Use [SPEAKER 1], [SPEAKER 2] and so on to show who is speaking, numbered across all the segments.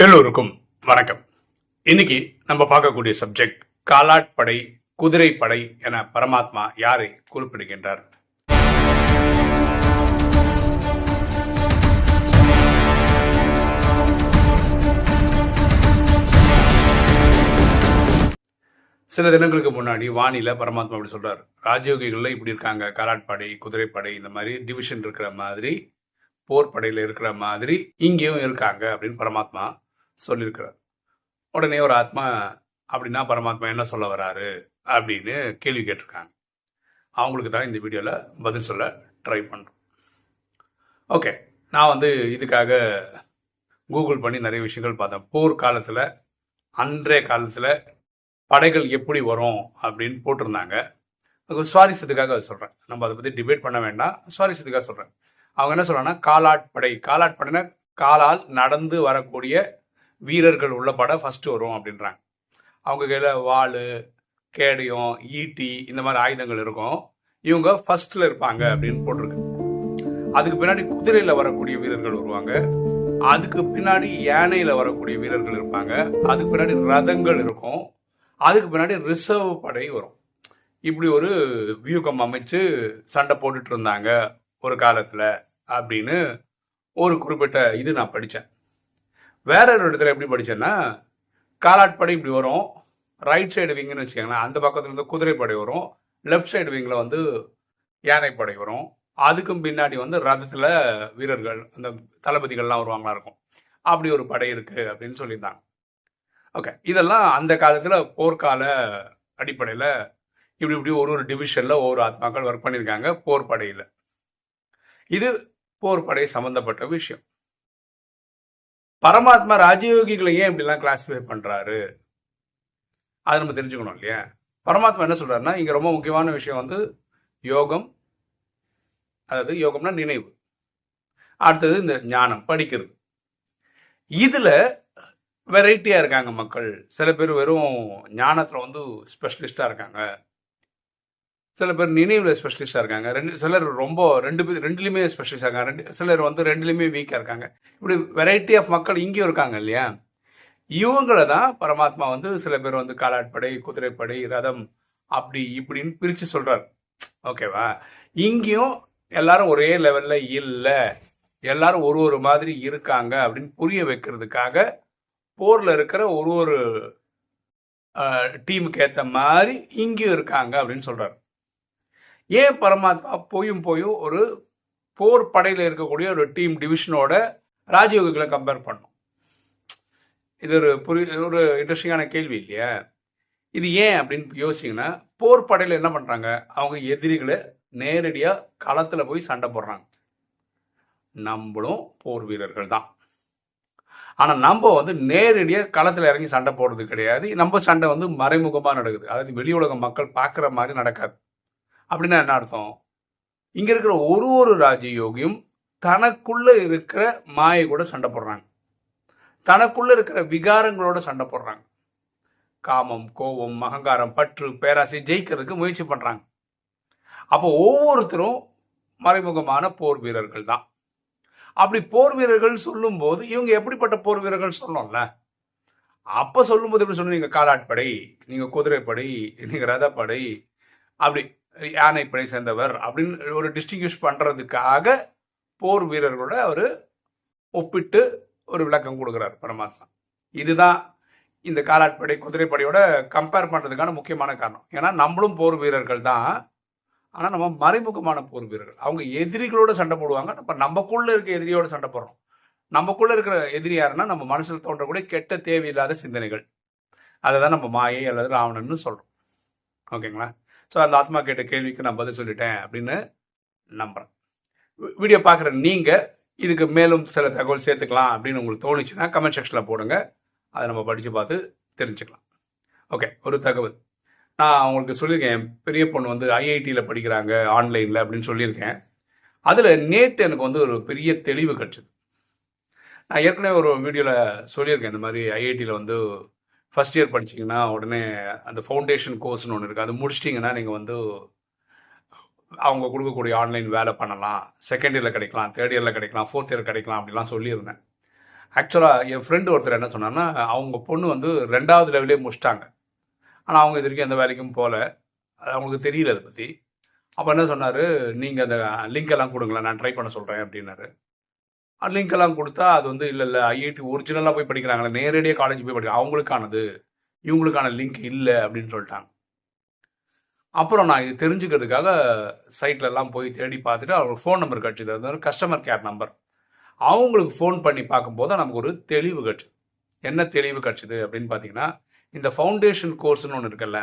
[SPEAKER 1] எல்லோருக்கும் வணக்கம். இன்னைக்கு நம்ம பார்க்கக்கூடிய சப்ஜெக்ட் காலாட்படை, குதிரைப்படை என பரமாத்மா யாரை குறிப்பிடுகின்றார்? சில தினங்களுக்கு முன்னாடி வானிலை பரமாத்மா அப்படி சொல்றாரு, ராஜயோகிகள்ல இப்படி இருக்காங்க, காலாட்படை, குதிரைப்படை, இந்த மாதிரி டிவிஷன் இருக்கிற மாதிரி, போர் படையில இருக்கிற மாதிரி இங்கேயும் இருக்காங்க அப்படின்னு பரமாத்மா சொல்லியிருக்கிறார். உடனே ஒரு ஆத்மா, அப்படின்னா பரமாத்மா என்ன சொல்ல வராரு அப்படின்னு கேள்வி கேட்டிருக்காங்க. அவங்களுக்கு தான் இந்த வீடியோவில் பதில் சொல்ல ட்ரை பண்ணுறோம். ஓகே, நான் இதுக்காக கூகுள் பண்ணி நிறைய விஷயங்கள் பார்த்தேன். போர் காலத்தில், அன்றைய காலத்தில் படைகள் எப்படி வரும் அப்படின்னு போட்டிருந்தாங்க. சுவாரஸ்யத்துக்காக அதை சொல்கிறேன். நம்ம அதை பற்றி டிபேட் பண்ண வேண்டாம், சுவாரஸ்யத்துக்காக சொல்கிறேன். அவங்க என்ன சொல்கிறாங்கன்னா, காலாட்படை. காலாட்படைனா காலால் நடந்து வரக்கூடிய வீரர்கள் உள்ள படை ஃபர்ஸ்ட் வரும் அப்படின்றாங்க. அவங்க கையில் வாள், கேடயம், ஈட்டி, இந்த மாதிரி ஆயுதங்கள் இருக்கும். இவங்க ஃபர்ஸ்ட்ல இருப்பாங்க அப்படின்னு போட்டிருக்கு. அதுக்கு பின்னாடி குதிரையில வரக்கூடிய வீரர்கள் வருவாங்க. அதுக்கு பின்னாடி யானையில வரக்கூடிய வீரர்கள் இருப்பாங்க. அதுக்கு பின்னாடி ரதங்கள் இருக்கும். அதுக்கு பின்னாடி ரிசர்வ் படை வரும். இப்படி ஒரு வியூகம் அமைச்சு சண்டை போட்டுட்டு இருந்தாங்க ஒரு காலத்துல அப்படின்னு ஒரு குறிப்பிட்ட இது நான் படித்தேன். வேற ஒரு இடத்துல எப்படி படித்தேன்னா, காலாட்படை இப்படி வரும், ரைட் சைடு விங்குன்னு வச்சுக்கோங்களேன், அந்த பக்கத்துல இருந்து குதிரைப்படை வரும், லெஃப்ட் சைடு விங்கில் யானைப்படை வரும், அதுக்கும் பின்னாடி ரதத்தில் வீரர்கள், அந்த தளபதிகள்லாம் வருவாங்களா இருக்கும். அப்படி ஒரு படை இருக்கு அப்படின்னு சொல்லியிருந்தாங்க. ஓகே, இதெல்லாம் அந்த காலத்தில் போர்க்கால அடிப்படையில் இப்படி இப்படி ஒரு டிவிஷனில் ஒவ்வொரு ஆத்மாக்கள் ஒர்க் பண்ணியிருக்காங்க போர் படையில். இது போர் படை சம்பந்தப்பட்ட விஷயம். பரமாத்மா ராஜயோகிகளை ஏன் இப்படிலாம் கிளாசிஃபை பண்றாரு, அதை நம்ம தெரிஞ்சுக்கணும் இல்லையா? பரமாத்மா என்ன சொல்றாருன்னா, இங்க ரொம்ப முக்கியமான விஷயம் யோகம். அதாவது யோகம்னா நினைவு, அடுத்தது இந்த ஞானம், படிக்கிறது. இதுல வெரைட்டியா இருக்காங்க மக்கள். சில பேர் வெறும் ஞானத்துல ஸ்பெஷலிஸ்டா இருக்காங்க, சில பேர் நினைவுல ஸ்பெஷலிஸ்டா இருக்காங்க, சிலர் ரொம்ப ரெண்டுலயுமே ஸ்பெஷலிஸ்டா இருக்காங்க, சிலர் ரெண்டுலயுமே வீக்கா இருக்காங்க. இப்படி வெரைட்டி ஆஃப் மக்கள் இங்கேயும் இருக்காங்க இல்லையா? இவங்கள தான் பரமாத்மா சில பேர் காலாட்படை, குதிரைப்படை, ரதம் அப்படி இப்படின்னு பிரிச்சு சொல்றாரு. ஓகேவா? இங்கேயும் எல்லாரும் ஒரே லெவல்ல இல்ல, எல்லாரும் ஒரு ஒரு மாதிரி இருக்காங்க அப்படின்னு புரிய வைக்கிறதுக்காக போர்ல இருக்கிற ஒரு டீமுக்கு ஏத்த மாதிரி இங்கேயும் இருக்காங்க அப்படின்னு சொல்றாரு. ஏன் பரமாத்மா போயும் ஒரு போர் படையில இருக்கக்கூடிய ஒரு டீம் டிவிஷனோட ராஜயோகிகளை கம்பேர் பண்ணும்? இது ஒரு இன்ட்ரெஸ்டிங்கான கேள்வி இல்லையா? இது ஏன் அப்படின்னு யோசிச்சிங்கன்னா, போர் படையில என்ன பண்றாங்க, அவங்க எதிரிகளை நேரடியா களத்துல போய் சண்டை போடுறாங்க. நம்மளும் போர் வீரர்கள் தான், ஆனா நம்ம நேரடியா களத்துல இறங்கி சண்டை போடுறது கிடையாது. நம்ம சண்டை மறைமுகமா நடக்குது. அதாவது வெளி உலக மக்கள் பாக்குற மாதிரி நடக்காது. அப்படின்னா என்ன அர்த்தம்? இங்க இருக்கிற ஒரு ராஜயோகியும் தனக்குள்ள இருக்கிற மாயை கூட சண்டை போடுறாங்க, தனக்குள்ள இருக்கிற விகாரங்களோட சண்டை போடுறாங்க. காமம், கோபம், அகங்காரம், பற்று, பேராசை ஜெயிக்கிறதுக்கு முயற்சி பண்றாங்க. அப்போ ஒவ்வொருத்தரும் மறைமுகமான போர் வீரர்கள் தான். அப்படி போர் வீரர்கள் சொல்லும் போது இவங்க எப்படிப்பட்ட போர் வீரர்கள் சொல்லணும்ல? அப்ப சொல்லும் போது எப்படி சொன்னீங்க? காலாட்படை, நீங்க குதிரைப்படை, நீங்க ரதப்படை, அப்படி யானைப்படை சேர்ந்தவர் அப்படின்னு ஒரு டிஸ்டிங்விஷ் பண்றதுக்காக போர் வீரர்களோட அவரு ஒப்பிட்டு ஒரு விளக்கம் கொடுக்கிறார் பரமாத்மா. இதுதான் இந்த காலாட்படை, குதிரைப்படையோட கம்பேர் பண்றதுக்கான முக்கியமான காரணம். ஏன்னா நம்மளும் போர் வீரர்கள் தான், ஆனா நம்ம மறைமுகமான போர் வீரர்கள். அவங்க எதிரிகளோட சண்டை போடுவாங்க, நமக்குள்ள இருக்க எதிரியோட சண்டை போடுறோம். நமக்குள்ள இருக்கிற எதிரி யாருன்னா நம்ம மனசுல தோன்றக்கூடிய கெட்ட தேவையில்லாத சிந்தனைகள். அதை தான் நம்ம மாயை அல்லது ராவணன்னு சொல்றோம். ஓகேங்களா? ஸோ அந்த ஆத்மா கேட்ட கேள்விக்கு நான் பதில் சொல்லிட்டேன் அப்படின்னு நம்புறேன். வீடியோ பார்க்குற நீங்கள் இதுக்கு மேலும் சில தகவல் சேர்த்துக்கலாம் அப்படின்னு உங்களுக்கு தோணுச்சுன்னா கமெண்ட் செக்ஷனில் போடுங்க, அதை நம்ம படித்து பார்த்து தெரிஞ்சுக்கலாம். ஓகே, ஒரு தகவல் நான் உங்களுக்கு சொல்லியிருக்கேன். பெரிய பொண்ணு ஐஐடியில் படிக்கிறாங்க ஆன்லைனில் அப்படின்னு சொல்லியிருக்கேன். அதில் நேற்று எனக்கு ஒரு பெரிய தெளிவு கிடச்சிது. நான் ஏற்கனவே ஒரு வீடியோவில் சொல்லியிருக்கேன், இந்த மாதிரி ஐஐடியில் ஃபர்ஸ்ட் இயர் படிச்சிங்கன்னா உடனே அந்த ஃபவுண்டேஷன் கோர்ஸ்னு ஒன்று இருக்குது, அது முடிச்சிட்டிங்கன்னா நீங்கள் அவங்க கொடுக்கக்கூடிய ஆன்லைன் வேலை பண்ணலாம், செகண்ட் இயரில் கிடைக்கலாம், தேர்ட் இயரில் கிடைக்கலாம், ஃபோர்த் இயர் கிடைக்கலாம் அப்படிலாம் சொல்லியிருந்தேன். ஆக்சுவலாக என் ஃப்ரெண்டு ஒருத்தர் என்ன சொன்னான்னா, அவங்க பொண்ணு வந்து 2வது லெவலே முடிச்சிட்டாங்க. ஆனால் அவங்க இது வரைக்கும் எந்த வேலைக்கும் போகல. அது அவங்களுக்கு தெரியல அதை பற்றி. அப்போ என்ன சொன்னார், நீங்கள் அந்த லிங்க் எல்லாம் கொடுங்களேன், நான் ட்ரை பண்ண சொல்கிறேன் அப்படின்னாரு. லிங்க் எல்லாம் கொடுத்தா அது வந்து இல்லை ஐஐடி ஒரிஜினலாக போய் படிக்கிறாங்களே, நேரடியாக காலேஜ் போய் படிக்கிறாங்க, அவங்களுக்கானது, இவங்களுக்கான லிங்க் இல்லை அப்படின்னு சொல்லிட்டாங்க. அப்புறம் நான் இது தெரிஞ்சுக்கிறதுக்காக சைட்ல எல்லாம் போய் தேடி பார்த்துட்டு அவங்களுக்கு ஃபோன் நம்பர் கிடச்சிது. அது கஸ்டமர் கேர் நம்பர். அவங்களுக்கு ஃபோன் பண்ணி பார்க்கும்போது நமக்கு ஒரு தெளிவு கிடச்சிது. என்ன தெளிவு கிடச்சிது அப்படின்னு பார்த்தீங்கன்னா, இந்த ஃபவுண்டேஷன் கோர்ஸ்னு ஒன்று இருக்குல்ல,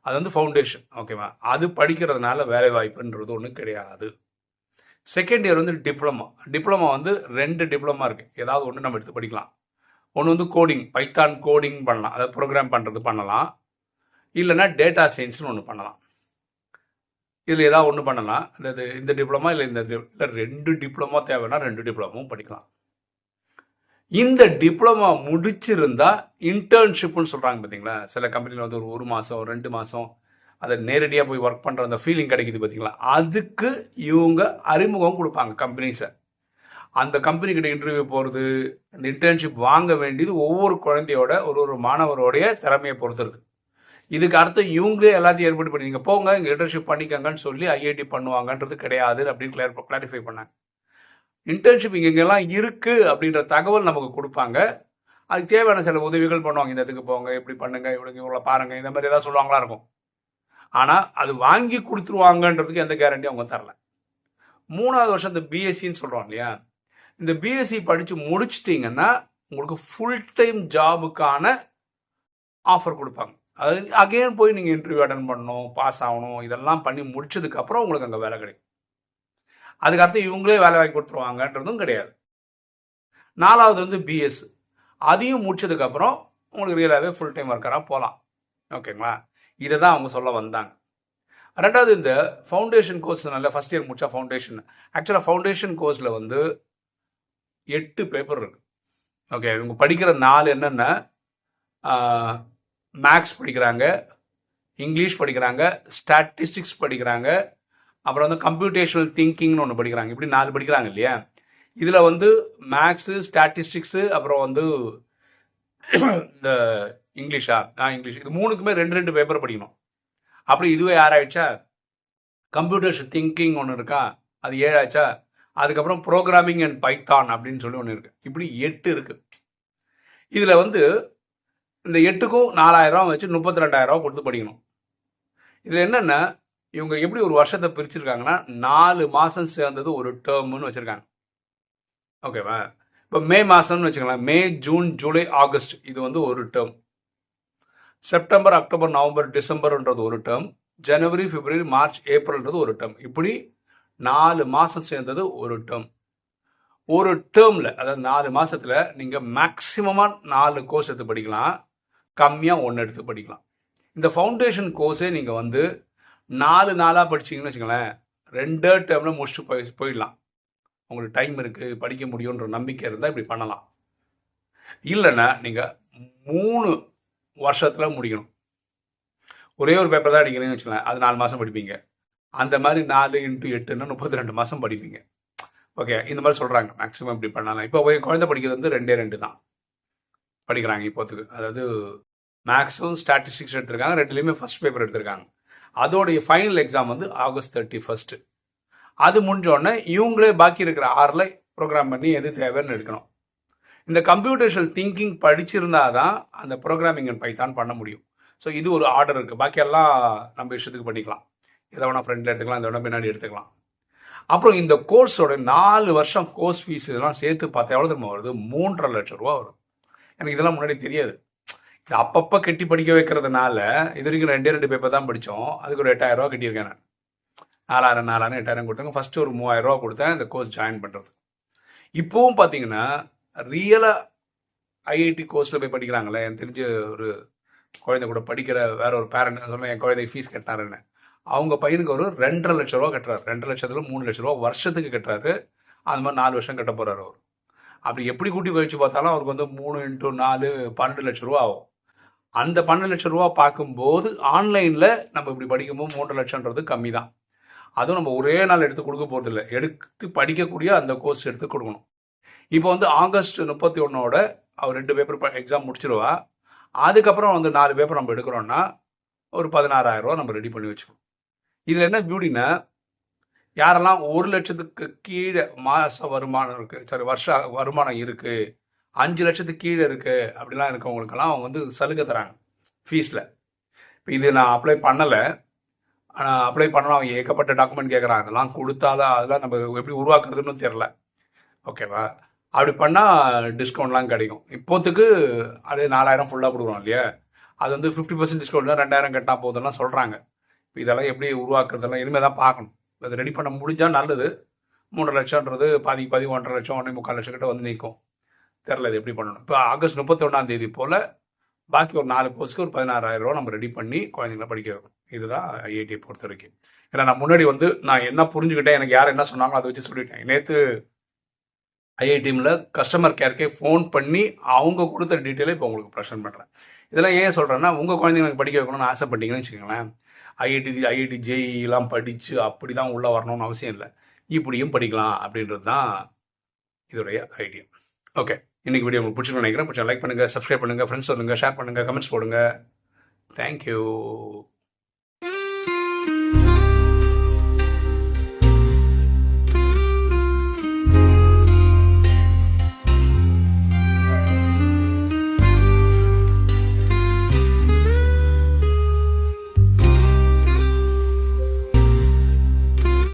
[SPEAKER 1] அது வந்து ஃபவுண்டேஷன், ஓகேவா? அது படிக்கிறதுனால வேலை வாய்ப்புன்றது ஒன்றும் கிடையாது. செகண்ட் இயர் வந்து டிப்ளமா வந்து 2 டிப்ளமா இருக்குது. ஏதாவது ஒன்று நம்ம எடுத்து படிக்கலாம். ஒன்று வந்து கோடிங், பைத்தான் கோடிங் பண்ணலாம், அதாவது ப்ரோக்ராம் பண்ணுறது பண்ணலாம். இல்லைன்னா டேட்டா சயின்ஸ்னு ஒன்று பண்ணலாம். இதில் ஏதாவது ஒன்று பண்ணலாம். அதாவது இந்த டிப்ளமா இல்லை இந்த இல்லை 2 டிப்ளமா தேவைன்னா 2 டிப்ளமாவும் படிக்கலாம். இந்த டிப்ளமா முடிச்சிருந்தா இன்டர்ன்ஷிப்னு சொல்கிறாங்க பார்த்தீங்களா, சில கம்பெனியில் வந்து ஒரு மாதம் 2 மாதம் அதை நேரடியாக போய் ஒர்க் பண்ணுற அந்த ஃபீலிங் கிடைக்குது பார்த்தீங்களா, அதுக்கு இவங்க அறிமுகம் கொடுப்பாங்க கம்பெனிஸை. அந்த கம்பெனிக்கிட்ட இன்டர்வியூ போகிறது, அந்த இன்டர்ன்ஷிப் வாங்க வேண்டியது ஒவ்வொரு குழந்தையோட ஒரு மாணவரோடைய திறமையை பொறுத்துருக்கு. இதுக்கு அர்த்தம் இவங்களே எல்லாத்தையும் ஏற்பாடு பண்ணி நீங்கள் போங்க இங்கே இன்டர்ன்ஷிப் பண்ணிக்கங்கன்னு சொல்லி ஐஐடி பண்ணுவாங்கன்றது கிடையாது அப்படின்னு கிளாரிஃபை பண்ணாங்க. இன்டர்ன்ஷிப் இங்கெல்லாம் இருக்குது அப்படின்ற தகவல் நமக்கு கொடுப்பாங்க. அதுக்கு தேவையான சில உதவிகள் பண்ணுவாங்க. இந்த இதுக்கு போங்க, இப்படி பண்ணுங்க, இவ்வளோ பாருங்க, இந்த மாதிரி ஏதாவது சொல்லுவாங்களா இருக்கும். ஆனால் அது வாங்கி கொடுத்துருவாங்கன்றதுக்கு எந்த கேரண்டி அவங்க தரல. 3வது வருஷம் இந்த பிஎஸ்சின்னு சொல்கிறோம் இல்லையா, இந்த பிஎஸ்சி படித்து முடிச்சிட்டிங்கன்னா உங்களுக்கு ஃபுல் டைம் ஜாபுக்கான ஆஃபர் கொடுப்பாங்க. அது அகைன் போய் நீங்கள் இன்டர்வியூ அட்டன் பண்ணணும், பாஸ் ஆகணும், இதெல்லாம் பண்ணி முடிச்சதுக்கப்புறம் உங்களுக்கு அங்கே வேலை கிடைக்கும். அதுக்கு அர்த்தம் இவங்களே வேலை வாங்கி கொடுத்துருவாங்கன்றதும் கிடையாது. 4வது வந்து பிஎஸ், அதையும் முடிச்சதுக்கப்புறம் உங்களுக்கு ரியலாகவே ஃபுல் டைம் ஒர்க்கராக போகலாம். ஓகேங்களா? இதை தான் அவங்க சொல்ல வந்தாங்க. 2வது இந்த ஃபவுண்டேஷன் கோர்ஸ், நல்ல ஃபஸ்ட் இயர் முடிச்சா ஃபவுண்டேஷன். ஆக்சுவலாக ஃபவுண்டேஷன் கோர்ஸில் வந்து 8 பேப்பர் இருக்குது. ஓகே, இவங்க படிக்கிற 4 என்னென்ன, மேக்ஸ் படிக்கிறாங்க, இங்கிலீஷ் படிக்கிறாங்க, ஸ்டாட்டிஸ்டிக்ஸ் படிக்கிறாங்க, அப்புறம் வந்து கம்ப்யூட்டேஷனல் திங்கிங்னு ஒன்று படிக்கிறாங்க. இப்படி 4 படிக்கிறாங்க இல்லையா. இதில் வந்து மேக்ஸு, ஸ்டாட்டிஸ்டிக்ஸு, அப்புறம் வந்து இந்த இங்கிலீஷ், இது 3க்குமே 2 பேப்பர் படிக்கணும். அப்படி இதுவே 6 ஆயிடுச்சா. கம்ப்யூட்டேஷன் திங்கிங் ஒன்று இருக்கா, அது 7 ஆச்சா. அதுக்கப்புறம் ப்ரோக்ராமிங் அண்ட் பைத்தான் அப்படின்னு சொல்லி ஒன்று இருக்குது. இப்படி 8 இருக்குது. இதில் வந்து இந்த 8க்கும் 4000 வச்சு 32,000 கொடுத்து படிக்கணும். இதில் என்னென்னா இவங்க எப்படி ஒரு வருஷத்தை பிரிச்சிருக்காங்கன்னா 4 மாதம் சேர்ந்தது ஒரு டேர்ம்னு வச்சுருக்காங்க. ஓகேவா? இப்போ மே மாதம்னு வச்சுக்கலாம், மே, ஜூன், ஜூலை, ஆகஸ்ட் இது வந்து ஒரு டேர்ம். செப்டம்பர், அக்டோபர், நவம்பர், டிசம்பர்ன்றது ஒரு டேர்ம். ஜனவரி, பிப்ரவரி, மார்ச், ஏப்ரல்ன்றது ஒரு டேர்ம். இப்படி 4 மாதம் சேர்ந்தது ஒரு டேர்ம். ஒரு டேர்மில், அதாவது 4 மாதத்தில் நீங்கள் மேக்சிமமாக 4 கோர்ஸ் எடுத்து படிக்கலாம், கம்மியாக 1 எடுத்து படிக்கலாம். இந்த ஃபவுண்டேஷன் கோர்ஸே நீங்கள் வந்து 4 நாளாக படிச்சிங்கன்னு வச்சுங்களேன், 2 டேர்மில் முடிச்சுட்டு போயிடலாம். உங்களுக்கு டைம் இருக்குது, படிக்க முடியுன்ற நம்பிக்கை இருந்தால் இப்படி பண்ணலாம். இல்லைன்னா நீங்கள் 3 வருஷத்தில் முடிக்கணும். ஒரே ஒரு பேப்பர் தான் அடிக்கிறீங்கன்னு வச்சுக்கலாம், அது 4 மாதம் படிப்பீங்க. அந்த மாதிரி 4 × 8ன்னா 32 மாதம் படிப்பீங்க. ஓகே, இந்த மாதிரி சொல்கிறாங்க. மேக்ஸிமம் இப்படி பண்ணலாம். இப்போ குழந்தை படிக்கிறது வந்து 2 தான் படிக்கிறாங்க இப்போத்துக்கு. அதாவது மேக்ஸும் ஸ்டாட்டிஸ்டிக்ஸ் எடுத்திருக்காங்க, 2லேயுமே ஃபர்ஸ்ட் பேப்பர் எடுத்திருக்காங்க. அதோடைய ஃபைனல் எக்ஸாம் வந்து ஆகஸ்ட் 31. அது முடிஞ்சோடனே இவங்களே பாக்கி இருக்கிற 6ல் ப்ரோக்ராம் பண்ணி எது தேவைன்னு எடுக்கணும். இந்த கம்ப்யூட்டேஷனல் திங்கிங் படிச்சிருந்தா தான் அந்த ப்ரோக்ராமிங் அண்ட் பைத்தான் பண்ண முடியும். ஸோ இது ஒரு ஆர்டர் இருக்குது. பாக்கியெல்லாம் நம்ம இஷ்டத்துக்கு பண்ணிக்கலாம். எதை வேணால் ஃப்ரெண்டில் எடுத்துக்கலாம், எதை வேணால் பின்னாடி எடுத்துக்கலாம். அப்புறம் இந்த கோர்ஸோட 4 வருஷம் கோர்ஸ் ஃபீஸ் இதெல்லாம் சேர்த்து பார்த்தா எவ்வளோ திரும்ப வருது? 3.5 லட்சம் ரூபா வரும். எனக்கு இதெல்லாம் முன்னாடி தெரியாது. இது அப்பப்போ கட்டி படிக்க வைக்கிறதுனால இது வரைக்கும் 2 பேப்பர் தான் படித்தோம். அதுக்கு ஒரு 8,000 ரூபா கட்டியிருக்கேன் நான். 4,000 8,000 கொடுத்தாங்க. ஃபஸ்ட்டு ஒரு 3,000 ரூபா கொடுத்தேன் இந்த கோர்ஸ் ஜாயின் பண்ணுறது. இப்போவும் பார்த்தீங்கன்னா ரியலாக ஐஐடி கோர்ஸில் போய் படிக்கிறாங்களே, எனக்கு தெரிஞ்ச ஒரு குழந்தை கூட படிக்கிற வேற ஒரு பேரண்ட் சொன்னேன், என் குழந்தை ஃபீஸ் கட்டினாருன்னு. அவங்க பையனுக்கு ஒரு 2.5 லட்ச ரூபா கட்டுறாரு. 2 லட்சத்தில் 3 லட்ச ரூபா வருஷத்துக்கு கட்டுறாரு. அது மாதிரி 4 வருஷம் கட்ட போகிறாரு அவர். அப்படி எப்படி கூட்டி வச்சு பார்த்தாலும் அவருக்கு வந்து 3 × 4 12 லட்ச ரூபா ஆகும். அந்த 12 லட்ச ரூபா பார்க்கும்போது ஆன்லைனில் நம்ம இப்படி படிக்கும்போது 3 லட்சம்ன்றது கம்மி தான். அதுவும் நம்ம ஒரே நாள் எடுத்து கொடுக்க போகிறதில்ல, எடுத்து படிக்கக்கூடிய அந்த கோர்ஸ் எடுத்து கொடுக்கணும். இப்போ வந்து ஆகஸ்ட் 31ஓட அவர் 2 பேப்பர் எக்ஸாம் முடிச்சிருவா. அதுக்கப்புறம் வந்து 4 பேப்பர் நம்ம எடுக்கிறோம்னா ஒரு 16,000 ரூபா நம்ம ரெடி பண்ணி வச்சுக்கணும். இதில் என்ன பியூட்டினா, யாரெல்லாம் 1,00,000க்கு கீழே மாச வருமானம் இருக்கு, சரி வருஷ வருமானம் இருக்கு, 5 லட்சத்துக்கு கீழே இருக்கு அப்படிலாம் இருக்கவங்களுக்கெல்லாம் அவங்க வந்து சலுகை தராங்க ஃபீஸில். இப்போ இது நான் அப்ளை பண்ணலை. அப்ளை பண்ணணும், அவங்க ஏகப்பட்ட டாக்குமெண்ட் கேட்குறாங்க. அதெல்லாம் கொடுத்தாலும் அதெல்லாம் நம்ம எப்படி உருவாக்குறதுன்னு தெரில. ஓகேவா? அப்படி பண்ணால் டிஸ்கவுண்ட்லாம் கிடைக்கும். இப்போத்துக்கு அது 4,000 ஃபுல்லாக கொடுக்குறோம் இல்லையா, அது வந்து 50% டிஸ்கவுண்ட் 2,000 கட்டினா போதெல்லாம் சொல்கிறாங்க. இதெல்லாம் எப்படி உருவாக்குறதெல்லாம் இனிமேல் தான் பார்க்கணும். அது ரெடி பண்ண முடிஞ்சால் நல்லது. 3 லட்சம்ன்றது பாதி 1,50,000 1,4 லட்சம் கிட்ட வந்து நிற்கும். தெரில இது எப்படி பண்ணணும். இப்போ ஆகஸ்ட் 31 போல் பாக்கி ஒரு 4 கோர்ஸ்க்கு ஒரு 16,000 ரூபா நம்ம ரெடி பண்ணி குழந்தைங்கள படிக்க வைக்கணும். இதுதான் ஐஐடியை பொறுத்த வரைக்கும். ஏன்னா நான் முன்னாடி வந்து நான் என்ன புரிஞ்சுக்கிட்டேன், எனக்கு யார் என்ன சொன்னாங்களோ அதை வச்சு சொல்லிட்டேன். நேற்று ஐஐடியில் கஸ்டமர் கேருக்கே ஃபோன் பண்ணி அவங்க கொடுத்த டீட்டெயிலை இப்போ உங்களுக்கு ப்ரெசென்ட் பண்ணுறேன். இதெல்லாம் ஏன் சொல்கிறேன்னா, உங்கள் குழந்தைங்களுக்கு படிக்க வைக்கணும்னு ஆசைப்பட்டீங்கன்னு வச்சுக்கோங்களேன், ஐஐடி ஜேஇலாம் படித்து அப்படி தான் உள்ளே வரணும்னு அவசியம் இல்லை. இப்படியும் படிக்கலாம் அப்படின்றது தான் இதோடைய ஐடியா. ஓகே, இன்னைக்கு வீடியோ உங்களுக்கு பிடிச்சிருன்னு நினைக்கிறேன். பிடிச்சா லைக் பண்ணுங்கள், சப்ஸ்கிரைப் பண்ணுங்கள், ஃப்ரெண்ட்ஸ் சொல்லுங்கள், ஷேர் பண்ணுங்கள், கமெண்ட்ஸ் போடுங்க. தேங்க்யூ.